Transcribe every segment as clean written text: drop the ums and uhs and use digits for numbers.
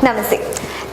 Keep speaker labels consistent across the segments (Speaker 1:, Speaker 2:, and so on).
Speaker 1: നമസ്തേ.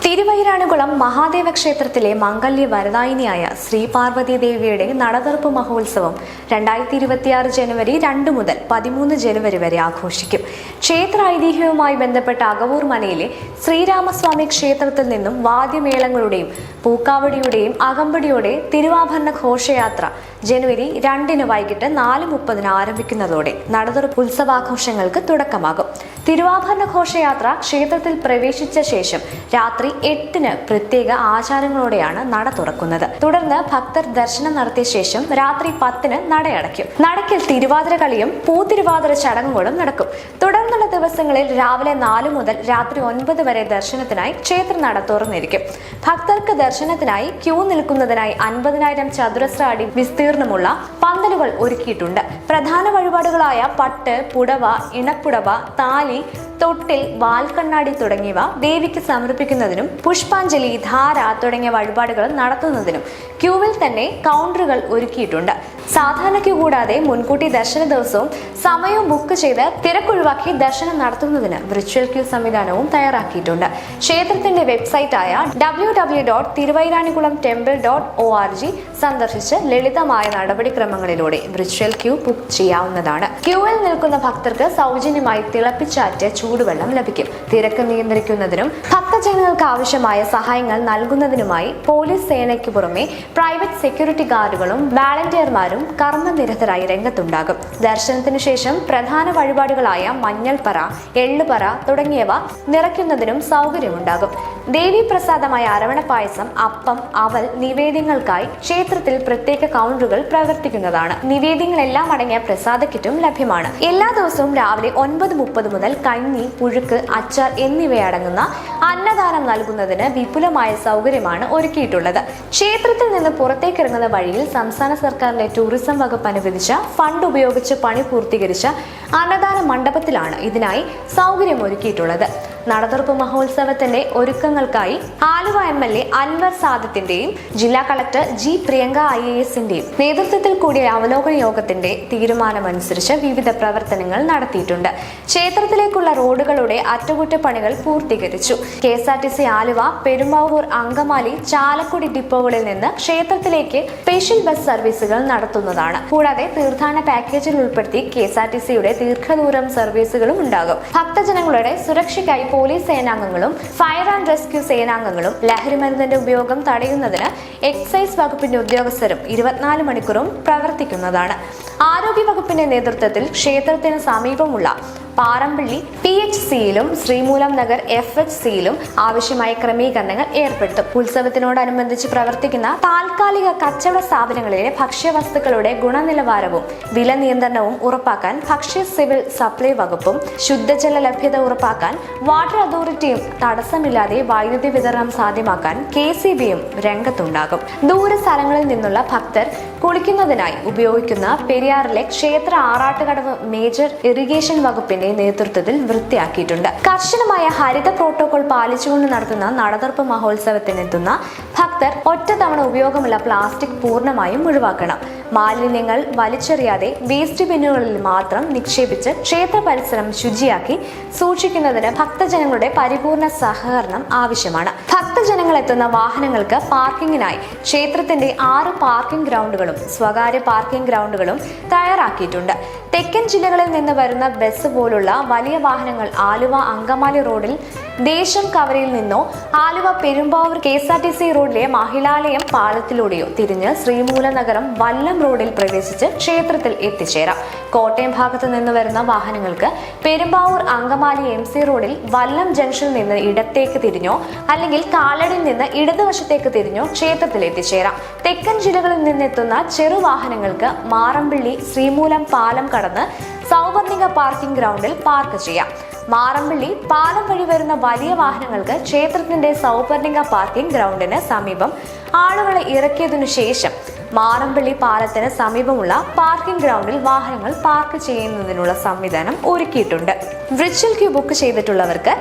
Speaker 1: തിരുവൈരാണികുളം മഹാദേവ ക്ഷേത്രത്തിലെ മംഗല്യ വരദായിനിയായ ശ്രീ പാർവതി ദേവിയുടെ നടതുറപ്പ് മഹോത്സവം 2026 ജനുവരി 2 മുതൽ 13 ജനുവരി വരെ ആഘോഷിക്കും. ക്ഷേത്ര ഐതിഹ്യവുമായി ബന്ധപ്പെട്ട അകവൂർ മനയിലെ ശ്രീരാമസ്വാമി ക്ഷേത്രത്തിൽ നിന്നും വാദ്യമേളങ്ങളുടെയും പൂക്കാവടിയുടെയും അകമ്പടിയോടെ തിരുവാഭരണ ഘോഷയാത്ര ജനുവരി 2 വൈകിട്ട് 4:30 ആരംഭിക്കുന്നതോടെ നടതുറപ്പ് ഉത്സവാഘോഷങ്ങൾക്ക് തുടക്കമാകും. തിരുവാഭരണ ഘോഷയാത്ര ക്ഷേത്രത്തിൽ പ്രവേശിച്ച ശേഷം രാത്രി 8 പ്രത്യേക ആചാരങ്ങളോടെയാണ് നട തുറക്കുന്നത്. തുടർന്ന് ഭക്തർ ദർശനം നടത്തിയ ശേഷം രാത്രി 10 നടയടയ്ക്കും. നടക്കിൽ തിരുവാതിര കളിയും പൂത്തിരുവാതിര ചടങ്ങുകളും നടക്കും. തുടർന്നുള്ള ദിവസങ്ങളിൽ രാവിലെ 4 മുതൽ രാത്രി 9 വരെ ദർശനത്തിനായി ക്ഷേത്ര നട തുറന്നിരിക്കും. ഭക്തർക്ക് ദർശനത്തിനായി ക്യൂ നിൽക്കുന്നതിനായി 50,000 ചതുരശ്ര അടി വിസ്തീർണമുള്ള പന്തലുകൾ ഒരുക്കിയിട്ടുണ്ട്. പ്രധാന വഴിപാടുകളായ പട്ട്, പുടവ, ഇണപ്പുടവ, താലി, തൊട്ടിൽ, വാൽക്കണ്ണാടി തുടങ്ങിയവ ദേവിക്ക് സമർപ്പിക്കുന്നതിനും പുഷ്പാഞ്ജലി, ധാര തുടങ്ങിയ വഴിപാടുകൾ നടത്തുന്നതിനും ക്യൂവിൽ തന്നെ കൗണ്ടറുകൾ ഒരുക്കിയിട്ടുണ്ട്. സാധാരണ ക്യൂ കൂടാതെ മുൻകൂട്ടി ദർശന ദിവസവും സമയവും ബുക്ക് ചെയ്ത് തിരക്കൊഴിവാക്കി ദർശനം നടത്തുന്നതിന് വിർച്വൽ ക്യൂ സംവിധാനവും തയ്യാറാക്കിയിട്ടുണ്ട്. ക്ഷേത്രത്തിന്റെ വെബ്സൈറ്റായ www.തിരുവൈരാണികുളംടെമ്പിൾ.org സന്ദർശിച്ച് ലളിതമായ നടപടിക്രമങ്ങളിലൂടെ വിർച്വൽ ക്യൂ ബുക്ക് ചെയ്യാവുന്നതാണ്. ക്യൂവിൽ നിൽക്കുന്ന ഭക്തർക്ക് സൗജന്യമായി തിളപ്പിച്ചാറ്റിയ ചൂടുവെള്ളം ലഭിക്കും. തിരക്ക് നിയന്ത്രിക്കുന്നതിനും ഭക്തജനങ്ങൾക്ക് ആവശ്യമായ സഹായങ്ങൾ നൽകുന്നതിനുമായി പോലീസ് സേനയ്ക്ക് പുറമെ പ്രൈവറ്റ് സെക്യൂരിറ്റി ഗാർഡുകളും വാളണ്ടിയർമാരും കർമ്മനിരതരായി രംഗത്തുണ്ടാകും. ദർശനത്തിനു ശേഷം പ്രധാന വഴിപാടുകളായ മഞ്ഞൾപ്പറ, എള്ളുപറ തുടങ്ങിയവ നിറയ്ക്കുന്നതിനും സൗകര്യമുണ്ടാകും. ദേവീ പ്രസാദമായ അരവണ പായസം, അപ്പം, അവൽ നിവേദ്യങ്ങൾക്കായി ക്ഷേത്രത്തിൽ പ്രത്യേക കൗണ്ടറുകൾ പ്രവർത്തിക്കുന്നതാണ്. നിവേദ്യങ്ങളെല്ലാം അടങ്ങിയ പ്രസാദ കിറ്റും ലഭ്യമാണ്. എല്ലാ ദിവസവും രാവിലെ 9:30 മുതൽ കഞ്ഞി, പുഴുക്ക്, അച്ചാർ എന്നിവയടങ്ങുന്ന അന്നദാനം നൽകുന്നതിന് വിപുലമായ സൗകര്യമാണ് ഒരുക്കിയിട്ടുള്ളത്. ക്ഷേത്രത്തിൽ നിന്ന് പുറത്തേക്കിറങ്ങുന്ന വഴിയിൽ സംസ്ഥാന സർക്കാരിലെ ടൂറിസം വകുപ്പ് അനുവദിച്ച ഫണ്ട് ഉപയോഗിച്ച് പണി പൂർത്തീകരിച്ച അന്നദാന മണ്ഡപത്തിലാണ് ഇതിനായി സൗകര്യം ഒരുക്കിയിട്ടുള്ളത്. നടതുറപ്പ് മഹോത്സവത്തിന്റെ ഒരുക്കങ്ങൾക്കായി ആലുവ MLA അൻവർ സാദത്തിന്റെയും ജില്ലാ കളക്ടർ G. പ്രിയങ്ക IASന്റെയും നേതൃത്വത്തിൽ കൂടിയ അവലോകന യോഗത്തിന്റെ തീരുമാനമനുസരിച്ച് വിവിധ പ്രവർത്തനങ്ങൾ നടത്തിയിട്ടുണ്ട്. ക്ഷേത്രത്തിലേക്കുള്ള റോഡുകളുടെ അറ്റകുറ്റപ്പണികൾ പൂർത്തീകരിച്ചു. KSRTC ആലുവ, പെരുമ്പാവൂർ, അങ്കമാലി, ചാലക്കുടി ഡിപ്പോകളിൽ നിന്ന് ക്ഷേത്രത്തിലേക്ക് സ്പെഷ്യൽ ബസ് സർവീസുകൾ നടത്തുന്നതാണ്. കൂടാതെ തീർത്ഥാടന പാക്കേജിൽ ഉൾപ്പെടുത്തി KSRTCയുടെ ദീർഘദൂരം സർവീസുകളും ഉണ്ടാകും. ഭക്തജനങ്ങളുടെ സുരക്ഷയ്ക്കായി പോലീസ് സേനാംഗങ്ങളും ഫയർ ആൻഡ് റെസ്ക്യൂ സേനാംഗങ്ങളും ലഹരിമരുന്നിന്റെ ഉപയോഗം തടയുന്നതിന് എക്സൈസ് വകുപ്പിന്റെ ഉദ്യോഗസ്ഥരും 24 മണിക്കൂറും പ്രവർത്തിക്കുന്നതാണ്. ആരോഗ്യ വകുപ്പിന്റെ നേതൃത്വത്തിൽ ക്ഷേത്രത്തിന് സമീപമുള്ള പാറമ്പള്ളി PHCയിലും ശ്രീമൂലം നഗർ FHCയിലും ആവശ്യമായ ക്രമീകരണങ്ങൾ ഏർപ്പെടുത്തും. ഉത്സവത്തിനോടനുബന്ധിച്ച് പ്രവർത്തിക്കുന്ന താൽക്കാലിക കച്ചവട സ്ഥാപനങ്ങളിലെ ഭക്ഷ്യവസ്തുക്കളുടെ ഗുണനിലവാരവും വില നിയന്ത്രണവും ഉറപ്പാക്കാൻ ഭക്ഷ്യ സിവിൽ സപ്ലൈ വകുപ്പും ശുദ്ധജല ലഭ്യത ഉറപ്പാക്കാൻ വാട്ടർ അതോറിറ്റിയും തടസ്സമില്ലാതെ വൈദ്യുതി വിതരണം സാധ്യമാക്കാൻ KCBയും രംഗത്തുണ്ടാകും. ദൂരസ്ഥലങ്ങളിൽ നിന്നുള്ള ഭക്തർ കുളിക്കുന്നതിനായി ഉപയോഗിക്കുന്ന പെരിയാറിലെ ക്ഷേത്ര ആറാട്ടുകടവ് മേജർ ഇറിഗേഷൻ വകുപ്പിന്റെ നേതൃത്വത്തിൽ വൃത്തിയാക്കിയിട്ടുണ്ട്. കർശനമായ ഹരിത പ്രോട്ടോകോൾ പാലിച്ചുകൊണ്ട് നടത്തുന്ന നടതുറപ്പ് മഹോത്സവത്തിനെത്തുന്ന ഭക്തർ ഒറ്റത്തവണ ഉപയോഗമുള്ള പ്ലാസ്റ്റിക് പൂർണ്ണമായും ഒഴിവാക്കണം. മാലിന്യങ്ങൾ വലിച്ചെറിയാതെ വേസ്റ്റ് ബിന്നുകളിൽ മാത്രം നിക്ഷേപിച്ച് ക്ഷേത്ര പരിസരം ശുചിയാക്കി സൂക്ഷിക്കുന്നതിന് ഭക്തജനങ്ങളുടെ പരിപൂർണ സഹകരണം ആവശ്യമാണ്. ഭക്തജനങ്ങൾ എത്തുന്ന വാഹനങ്ങൾക്ക് പാർക്കിങ്ങിനായി ക്ഷേത്രത്തിന്റെ 6 പാർക്കിംഗ് ഗ്രൗണ്ടുകളും സ്വകാര്യ പാർക്കിംഗ് ഗ്രൗണ്ടുകളും തയ്യാറാക്കിയിട്ടുണ്ട്. തെക്കൻ ജില്ലകളിൽ നിന്ന് വരുന്ന ബസ് പോലുള്ള വലിയ വാഹനങ്ങൾ ആലുവ അങ്കമാലി റോഡിൽ ദേശം കവരയിൽ നിന്നോ ആലുവ പെരുമ്പാവൂർ KSRTC റോഡിലെ മഹിളാലയം പാലത്തിലൂടെയോ തിരിഞ്ഞ് ശ്രീമൂലനഗരം വല്ലം റോഡിൽ പ്രവേശിച്ച് ക്ഷേത്രത്തിൽ എത്തിച്ചേരാം. കോട്ടയം ഭാഗത്ത് നിന്ന് വരുന്ന വാഹനങ്ങൾക്ക് പെരുമ്പാവൂർ അങ്കമാലി MC റോഡിൽ വല്ലം ജംഗ്ഷനിൽ നിന്ന് ഇടത്തേക്ക് തിരിഞ്ഞോ അല്ലെങ്കിൽ കാലടിയിൽ നിന്ന് ഇടതുവശത്തേക്ക് തിരിഞ്ഞോ ക്ഷേത്രത്തിൽ എത്തിച്ചേരാം. തെക്കൻ ജില്ലകളിൽ നിന്നെത്തുന്ന ചെറുവാഹനങ്ങൾക്ക് മാറമ്പള്ളി ശ്രീമൂലം പാലം കടന്ന് സൗവർണിക പാർക്കിംഗ് ഗ്രൗണ്ടിൽ പാർക്ക് ചെയ്യാം. മാറമ്പള്ളി പാലം വഴി വരുന്ന വലിയ വാഹനങ്ങൾക്ക് ക്ഷേത്രത്തിന്റെ സൗവർണിക പാർക്കിംഗ് ഗ്രൗണ്ടിന് സമീപം ആളുകളെ ഇറക്കിയതിനു ശേഷം മാറമ്പള്ളി പാലത്തിന് സമീപമുള്ള പാർക്കിംഗ് ഗ്രൗണ്ടിൽ വാഹനങ്ങൾ പാർക്ക് ചെയ്യുന്നതിനുള്ള സംവിധാനം ഒരുക്കിയിട്ടുണ്ട്. വിർച്വൽ ക്യൂ ബുക്ക് ചെയ്തിട്ടുള്ളവർക്ക്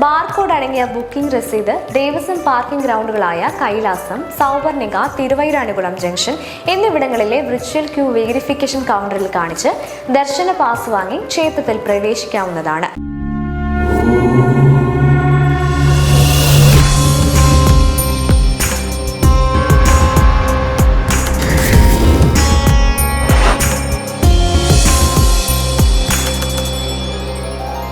Speaker 1: ബാർകോഡ് അടങ്ങിയ ബുക്കിംഗ് രസീത് ദേവസ്വം പാർക്കിംഗ് ഗ്രൗണ്ടുകളായ കൈലാസം, സൗവർണിക, തിരുവൈരാണികുളം ജംഗ്ഷൻ എന്നിവിടങ്ങളിലെ വിർച്വൽ ക്യൂ വെരിഫിക്കേഷൻ കൗണ്ടറിൽ കാണിച്ച് ദർശന പാസ് വാങ്ങി ക്ഷേത്രത്തിൽ പ്രവേശിക്കാവുന്നതാണ്.